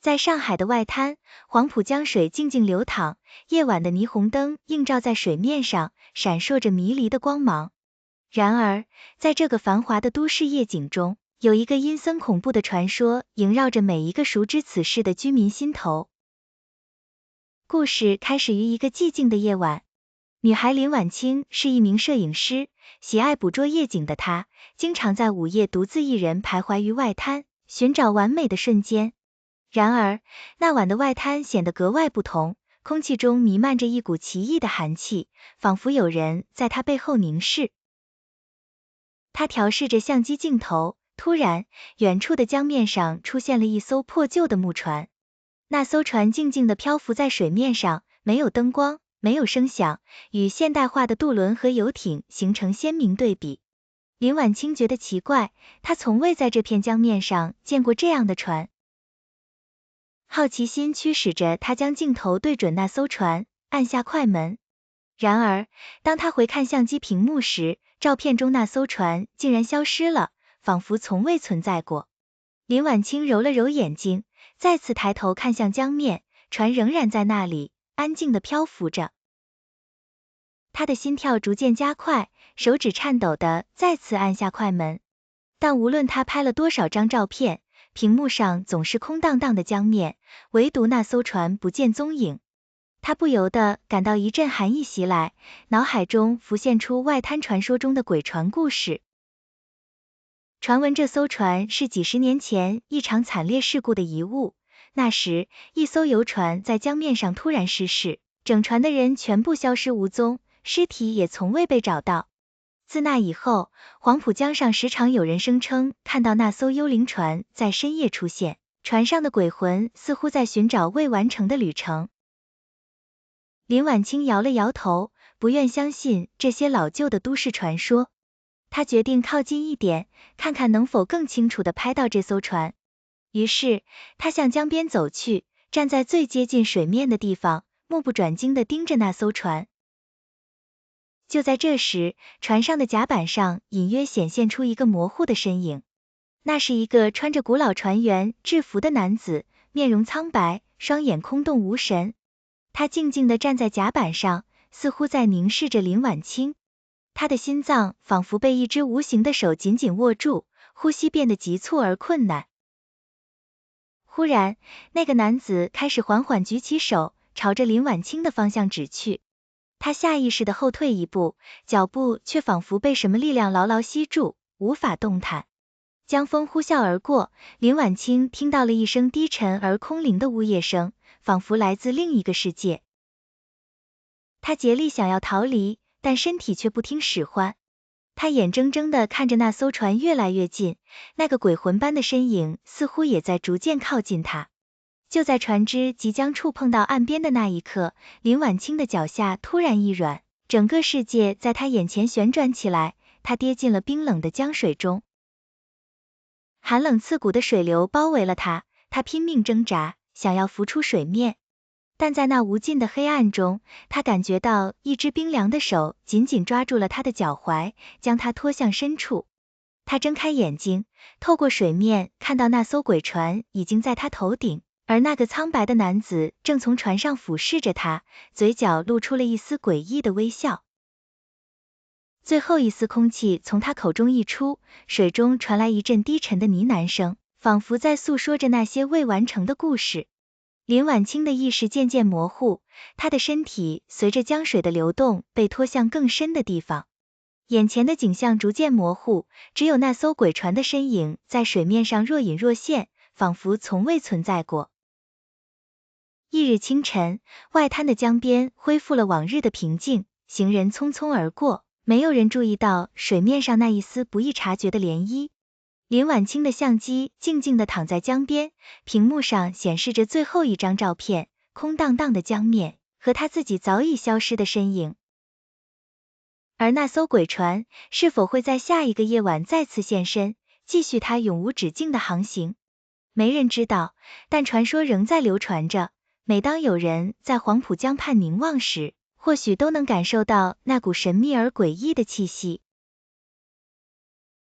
在上海的外滩，黄浦江水静静流淌，夜晚的霓虹灯映照在水面上，闪烁着迷离的光芒。然而，在这个繁华的都市夜景中，有一个阴森恐怖的传说萦绕着每一个熟知此事的居民心头。故事开始于一个寂静的夜晚，女孩林婉清是一名摄影师，喜爱捕捉夜景的她，经常在午夜独自一人徘徊于外滩，寻找完美的瞬间。然而，那晚的外滩显得格外不同，空气中弥漫着一股奇异的寒气，仿佛有人在她背后凝视。她调试着相机镜头，突然，远处的江面上出现了一艘破旧的木船。那艘船静静地漂浮在水面上，没有灯光，没有声响，与现代化的渡轮和游艇形成鲜明对比。林婉清觉得奇怪，她从未在这片江面上见过这样的船。好奇心驱使着她将镜头对准那艘船，按下快门。然而，当她回看相机屏幕时，照片中那艘船竟然消失了，仿佛从未存在过。林婉清揉了揉眼睛，再次抬头看向江面，船仍然在那里，安静地漂浮着。她的心跳逐渐加快，手指颤抖地再次按下快门。但无论她拍了多少张照片，屏幕上总是空荡荡的江面，唯独那艘船不见踪影。她不由得感到一阵寒意袭来，脑海中浮现出外滩传说中的鬼船故事。传闻这艘船是几十年前一场惨烈事故的遗物，那时，一艘游船在江面上突然失事，整船的人全部消失无踪，尸体也从未被找到。自那以后，黄浦江上时常有人声称看到那艘幽灵船在深夜出现，船上的鬼魂似乎在寻找未完成的旅程。林婉清摇了摇头，不愿相信这些老旧的都市传说。她决定靠近一点，看看能否更清楚地拍到这艘船。于是，她向江边走去，站在最接近水面的地方，目不转睛地盯着那艘船。就在这时，船上的甲板上隐约显现出一个模糊的身影。那是一个穿着古老船员制服的男子，面容苍白，双眼空洞无神。他静静地站在甲板上，似乎在凝视着林婉清。他的心脏仿佛被一只无形的手紧紧握住，呼吸变得急促而困难。忽然，那个男子开始缓缓举起手，朝着林婉清的方向指去。他下意识地后退一步，脚步却仿佛被什么力量牢牢吸住，无法动弹。江风呼啸而过，林婉清听到了一声低沉而空灵的呜咽声，仿佛来自另一个世界。他竭力想要逃离，但身体却不听使唤。他眼睁睁地看着那艘船越来越近，那个鬼魂般的身影似乎也在逐渐靠近他。就在船只即将触碰到岸边的那一刻，林婉清的脚下突然一软，整个世界在他眼前旋转起来，他跌进了冰冷的江水中。寒冷刺骨的水流包围了他，他拼命挣扎，想要浮出水面。但在那无尽的黑暗中，他感觉到一只冰凉的手紧紧抓住了他的脚踝，将他拖向深处。他睁开眼睛，透过水面看到那艘鬼船已经在他头顶，而那个苍白的男子正从船上俯视着他，嘴角露出了一丝诡异的微笑。最后一丝空气从他口中溢出，水中传来一阵低沉的呢喃声，仿佛在诉说着那些未完成的故事。林婉清的意识渐渐模糊，她的身体随着江水的流动被拖向更深的地方。眼前的景象逐渐模糊，只有那艘鬼船的身影在水面上若隐若现，仿佛从未存在过。翌日清晨，外滩的江边恢复了往日的平静，行人匆匆而过，没有人注意到水面上那一丝不易察觉的涟漪。林婉清的相机静静地躺在江边，屏幕上显示着最后一张照片，空荡荡的江面和他自己早已消失的身影。而那艘鬼船是否会在下一个夜晚再次现身，继续它永无止境的航行？没人知道，但传说仍在流传着。每当有人在黄浦江畔凝望时，或许都能感受到那股神秘而诡异的气息。